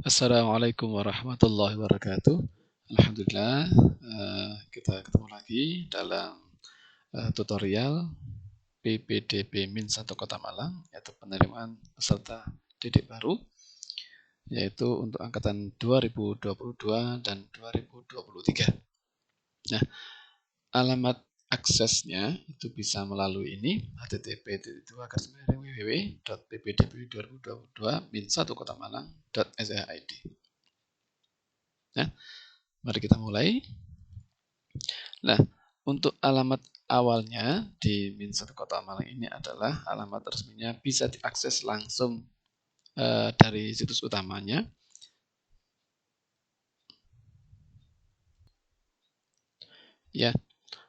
Assalamualaikum warahmatullahi wabarakatuh. Alhamdulillah, kita ketemu lagi dalam tutorial PPDB Min 1 Kota Malang, yaitu penerimaan peserta didik baru, yaitu untuk angkatan 2022 dan 2023. Nah, alamat aksesnya itu bisa melalui ini, http://www.ppdb2022min1kotamalang.sch.id. Nah, mari kita mulai. Nah, untuk alamat awalnya di Min 1 Kota Malang ini adalah alamat resminya bisa diakses langsung dari situs utamanya. Ya,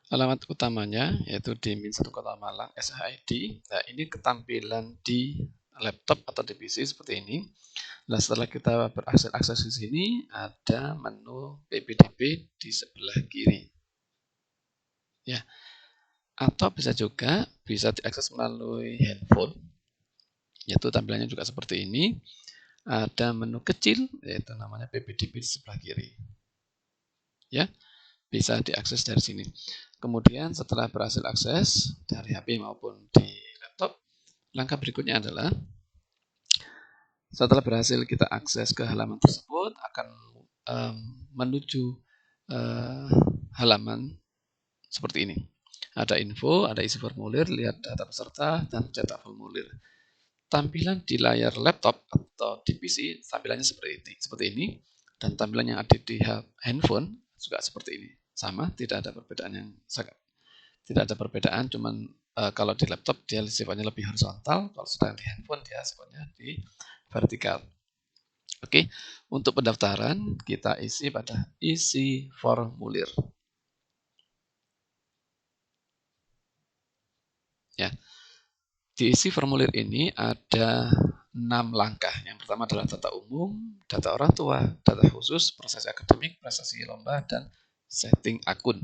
alamat utamanya yaitu di Min 1 Kota Malang SHID. Nah, ini ketampilan di laptop atau di PC seperti ini. Nah, setelah kita berakses di sini, ada menu PPDB di sebelah kiri. Ya, atau bisa juga diakses melalui handphone, yaitu tampilannya juga seperti ini. Ada menu kecil, yaitu namanya PPDB di sebelah kiri. Ya, bisa diakses dari sini. Kemudian setelah berhasil akses dari HP maupun di laptop, langkah berikutnya adalah setelah berhasil kita akses ke halaman tersebut, akan menuju halaman seperti ini. Ada info, ada isi formulir, lihat data peserta, dan cetak formulir. Tampilan di layar laptop atau di PC tampilannya seperti ini, dan tampilan yang ada di handphone juga seperti ini. Sama, tidak ada perbedaan, cuman kalau di laptop dia sifatnya lebih horizontal, kalau sedang di handphone dia sifatnya di vertikal. Oke, untuk pendaftaran kita isi pada isi formulir. Ya, di isi formulir ini ada 6 langkah. Yang pertama adalah data umum, data orang tua, data khusus, prestasi akademik, prestasi lomba, dan setting akun.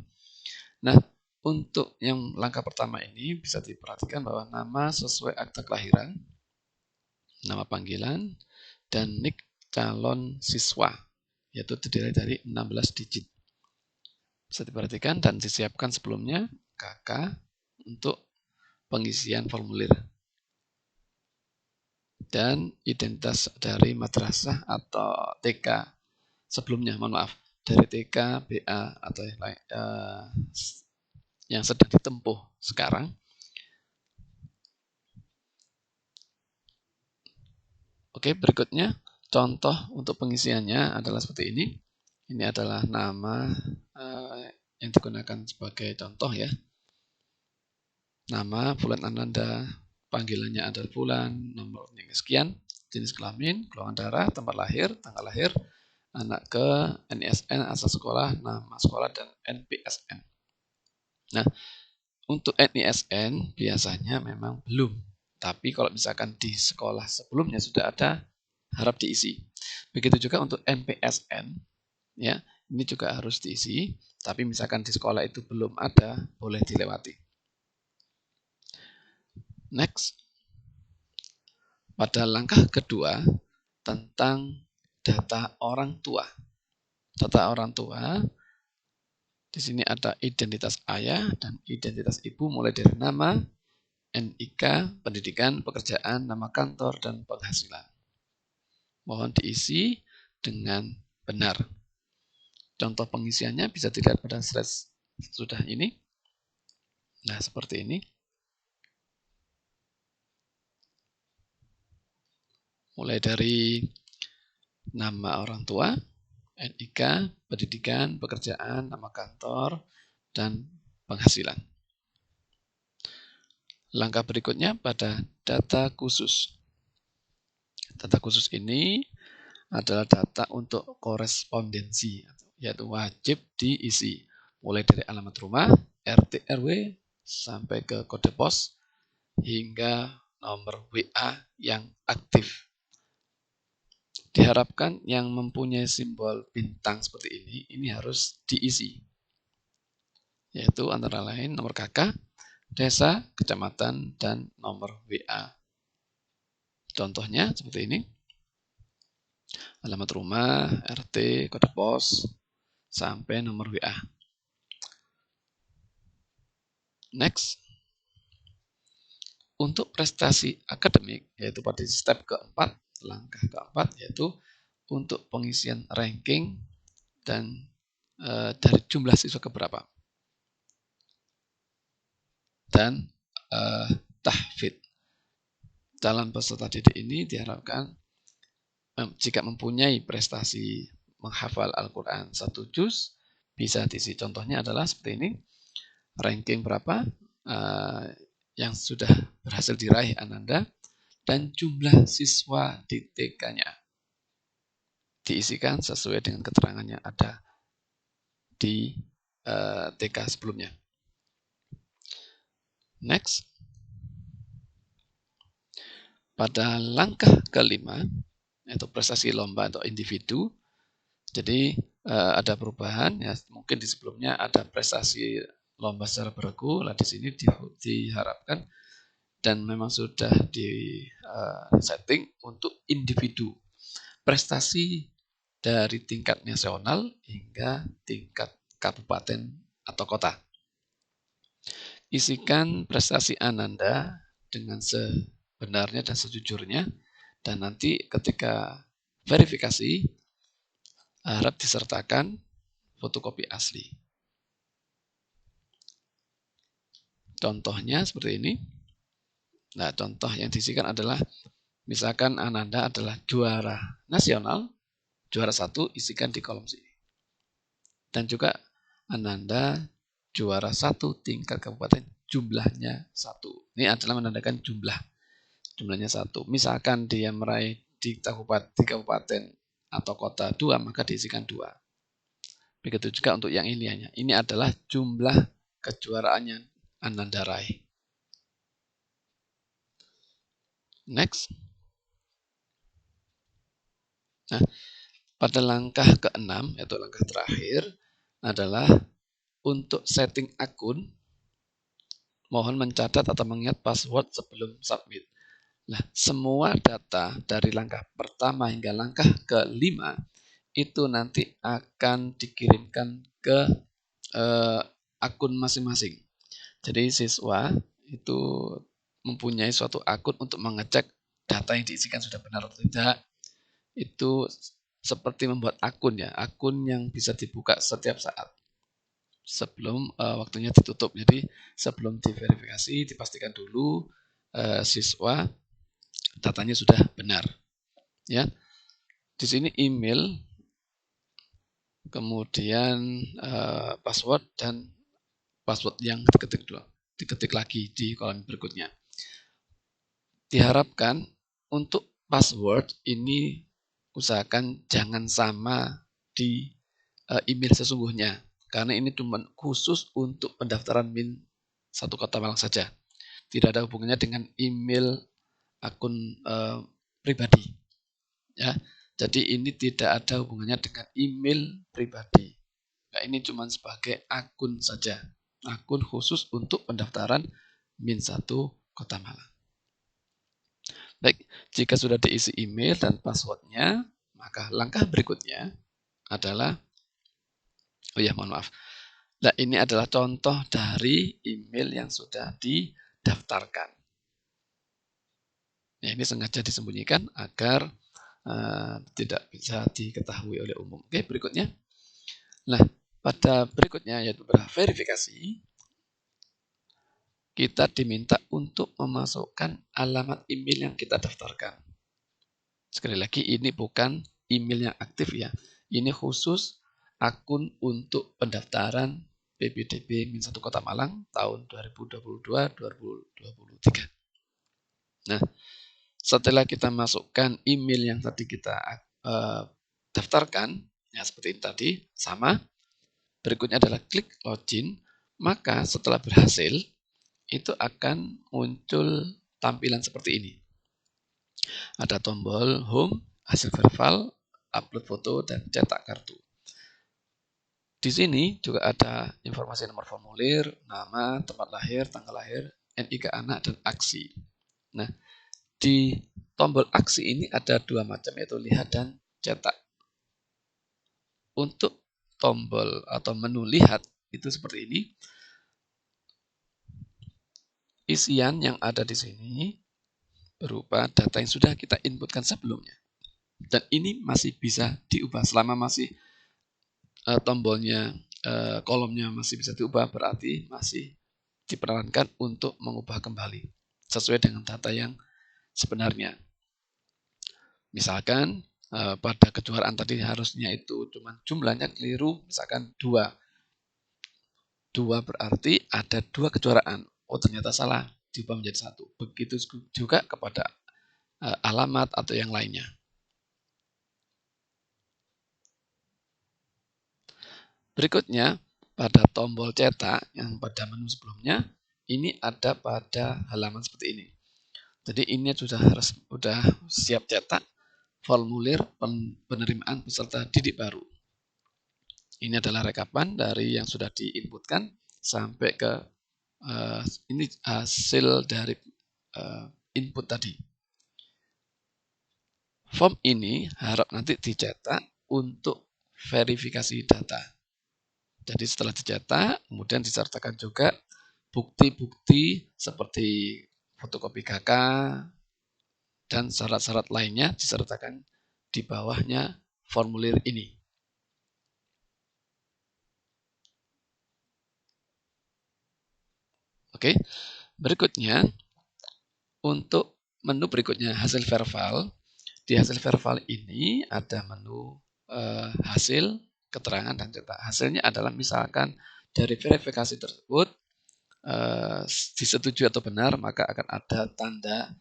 Nah, untuk yang langkah pertama ini bisa diperhatikan bahwa nama sesuai akta kelahiran, nama panggilan, dan nik calon siswa, yaitu terdiri dari 16 digit. Bisa diperhatikan dan disiapkan sebelumnya KK untuk pengisian formulir. Dan identitas dari madrasah atau TK sebelumnya, mohon maaf, dari TK, BA, atau yang sedang ditempuh sekarang. Oke, berikutnya contoh untuk pengisiannya adalah seperti ini. Ini adalah nama yang digunakan sebagai contoh ya. Nama Fulan Ananda, panggilannya adalah Fulan, nomornya sekian, jenis kelamin, golongan darah, tempat lahir, tanggal lahir, anak ke, NISN, asal sekolah, nama sekolah, dan NPSN. Nah, untuk NISN biasanya memang belum. Tapi kalau misalkan di sekolah sebelumnya sudah ada, harap diisi. Begitu juga untuk NPSN, ya, ini juga harus diisi. Tapi misalkan di sekolah itu belum ada, boleh dilewati. Next. Pada langkah kedua, tentang data orang tua. Data orang tua, di sini ada identitas ayah dan identitas ibu, mulai dari nama, NIK, pendidikan, pekerjaan, nama kantor, dan penghasilan. Mohon diisi dengan benar. Contoh pengisiannya bisa dilihat pada slide sudah ini. Nah, seperti ini. Mulai dari nama orang tua, NIK, pendidikan, pekerjaan, nama kantor, dan penghasilan. Langkah berikutnya pada data khusus. Data khusus ini adalah data untuk korespondensi, yaitu wajib diisi. Mulai dari alamat rumah, RT RW, sampai ke kode pos, hingga nomor WA yang aktif. Diharapkan yang mempunyai simbol bintang seperti ini harus diisi. Yaitu antara lain nomor KK, desa, kecamatan, dan nomor WA. Contohnya seperti ini. alamat rumah, RT, kode pos, sampai nomor WA. Next, untuk prestasi akademik, yaitu pada step keempat, langkah keempat, yaitu untuk pengisian ranking dan dari jumlah siswa keberapa. Dan tahfidz. Dalam peserta didik ini diharapkan jika mempunyai prestasi menghafal Al-Quran 1 juz, bisa diisi. Contohnya adalah seperti ini, ranking berapa yang sudah berhasil diraih Ananda, dan jumlah siswa di TK-nya. Diisikan sesuai dengan keterangan yang ada di TK sebelumnya. Next. Pada langkah kelima, yaitu prestasi lomba atau individu, jadi ada perubahan, ya mungkin di sebelumnya ada prestasi lomba secara beregu, lah di sini diharapkan dan memang sudah di setting untuk individu. Prestasi dari tingkat nasional hingga tingkat kabupaten atau kota. Isikan prestasi Ananda dengan sebenarnya dan sejujurnya, dan nanti ketika verifikasi harap disertakan fotokopi asli. Contohnya seperti ini. Nah, contoh yang diisikan adalah misalkan Ananda adalah juara nasional, juara 1, isikan di kolom sini. Dan juga Ananda juara 1 tingkat kabupaten, jumlahnya 1. Ini adalah menandakan jumlahnya 1. Misalkan dia meraih di kabupaten atau kota 2, maka diisikan 2. Begitu juga untuk yang ini hanya. Ini adalah jumlah kejuaraannya Ananda raih. Next. Nah, pada langkah ke-6, yaitu langkah terakhir, adalah untuk setting akun, mohon mencatat atau mengingat password sebelum submit. Nah, semua data dari langkah pertama hingga langkah ke-5 itu nanti akan dikirimkan ke akun masing-masing. Jadi siswa itu mempunyai suatu akun untuk mengecek data yang diisikan sudah benar atau tidak. Itu seperti membuat akun ya, akun yang bisa dibuka setiap saat sebelum waktunya ditutup. Jadi sebelum diverifikasi dipastikan dulu siswa datanya sudah benar. Ya, di sini email, kemudian password dan password yang diketik lagi di kolom berikutnya. Diharapkan untuk password ini usahakan jangan sama di email sesungguhnya, karena ini cuma khusus untuk pendaftaran Min 1 Kota Malang saja. Tidak ada hubungannya dengan email akun pribadi. Ya, jadi ini tidak ada hubungannya dengan email pribadi. Nah, ini cuma sebagai akun saja, akun khusus untuk pendaftaran Min 1 Kota Malang. Baik, jika sudah diisi email dan passwordnya, maka langkah berikutnya adalah, Nah, ini adalah contoh dari email yang sudah didaftarkan. Nah, ini sengaja disembunyikan agar tidak bisa diketahui oleh umum. Oke, berikutnya. Nah, pada berikutnya yaitu verifikasi, kita diminta untuk memasukkan alamat email yang kita daftarkan. Sekali lagi, ini bukan email yang aktif ya. Ini khusus akun untuk pendaftaran PPDB Min 1 Kota Malang tahun 2022-2023. Nah, setelah kita masukkan email yang tadi kita daftarkan, ya seperti ini tadi, sama. Berikutnya adalah klik login. Maka setelah berhasil, itu akan muncul tampilan seperti ini. Ada tombol home, hasil verifal, upload foto, dan cetak kartu. Di sini juga ada informasi nomor formulir, nama, tempat lahir, tanggal lahir, NIK anak, dan aksi. Nah, di tombol aksi ini ada 2 macam, yaitu lihat dan cetak. Untuk tombol atau menu lihat itu seperti ini. Isian yang ada di sini berupa data yang sudah kita inputkan sebelumnya. Dan ini masih bisa diubah selama masih tombolnya, kolomnya masih bisa diubah, berarti masih diperkenankan untuk mengubah kembali sesuai dengan data yang sebenarnya. Misalkan pada kejuaraan tadi harusnya itu cuma jumlahnya keliru, misalkan 2. 2 berarti ada 2 kejuaraan. Oh ternyata salah, diubah menjadi 1. Begitu juga kepada alamat atau yang lainnya. Berikutnya, pada tombol cetak yang pada menu sebelumnya, ini ada pada halaman seperti ini. Jadi ini sudah siap cetak formulir penerimaan peserta didik baru. Ini adalah rekapan dari yang sudah diinputkan sampai ke ini hasil dari input tadi. Form ini harap nanti dicetak untuk verifikasi data. Jadi setelah dicetak, kemudian disertakan juga bukti-bukti seperti fotokopi KK dan syarat-syarat lainnya disertakan di bawahnya formulir ini. Oke, berikutnya untuk menu berikutnya hasil verbal. Di hasil verbal ini ada menu hasil, keterangan, dan cetak. Hasilnya adalah misalkan dari verifikasi tersebut disetujui atau benar, maka akan ada tanda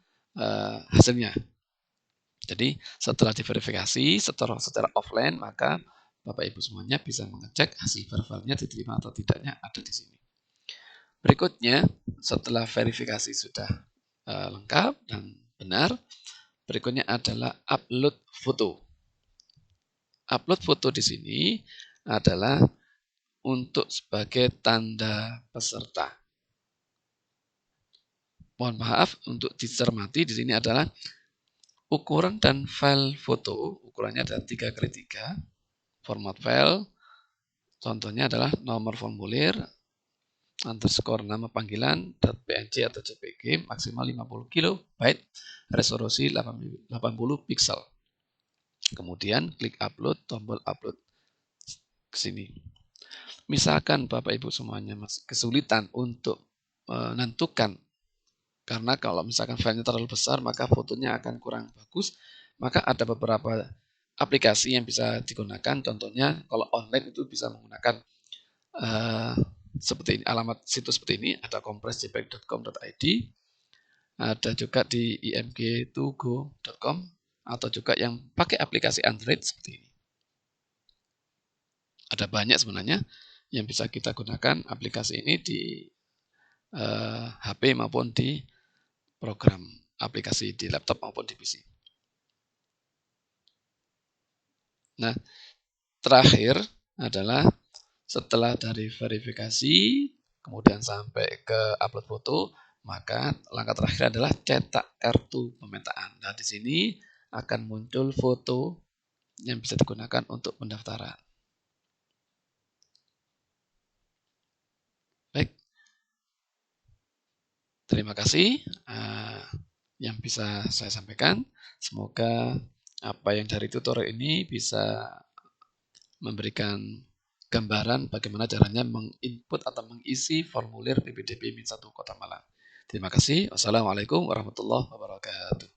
hasilnya. Jadi setelah diverifikasi secara offline, maka Bapak Ibu semuanya bisa mengecek hasil verbalnya diterima atau tidaknya ada di sini. Berikutnya, setelah verifikasi sudah lengkap dan benar, berikutnya adalah upload foto. Upload foto di sini adalah untuk sebagai tanda peserta. Mohon maaf, untuk dicermati di sini adalah ukuran dan file foto. Ukurannya ada 3x3. Format file, contohnya adalah nomor formulir, underscore nama panggilan, .png atau jpg, maksimal 50 KB, resolusi 80 pixel. Kemudian klik upload, tombol upload ke sini. Misalkan Bapak Ibu semuanya kesulitan untuk menentukan, karena kalau misalkan filenya terlalu besar maka fotonya akan kurang bagus, maka ada beberapa aplikasi yang bisa digunakan. Contohnya kalau online itu bisa menggunakan seperti ini, alamat situs seperti ini, ada compressjpeg.com.id, ada juga di img2go.com, atau juga yang pakai aplikasi Android seperti ini. Ada banyak sebenarnya yang bisa kita gunakan aplikasi ini di HP maupun di program aplikasi di laptop maupun di PC. Nah, terakhir adalah setelah dari verifikasi, kemudian sampai ke upload foto, maka langkah terakhir adalah cetak kartu pemetaan. Nah, di sini akan muncul foto yang bisa digunakan untuk pendaftaran. Baik, terima kasih yang bisa saya sampaikan. Semoga apa yang dari tutorial ini bisa memberikan gambaran bagaimana caranya menginput atau mengisi formulir PPDB Min 1 Kota Malang. Terima kasih. Wassalamualaikum warahmatullahi wabarakatuh.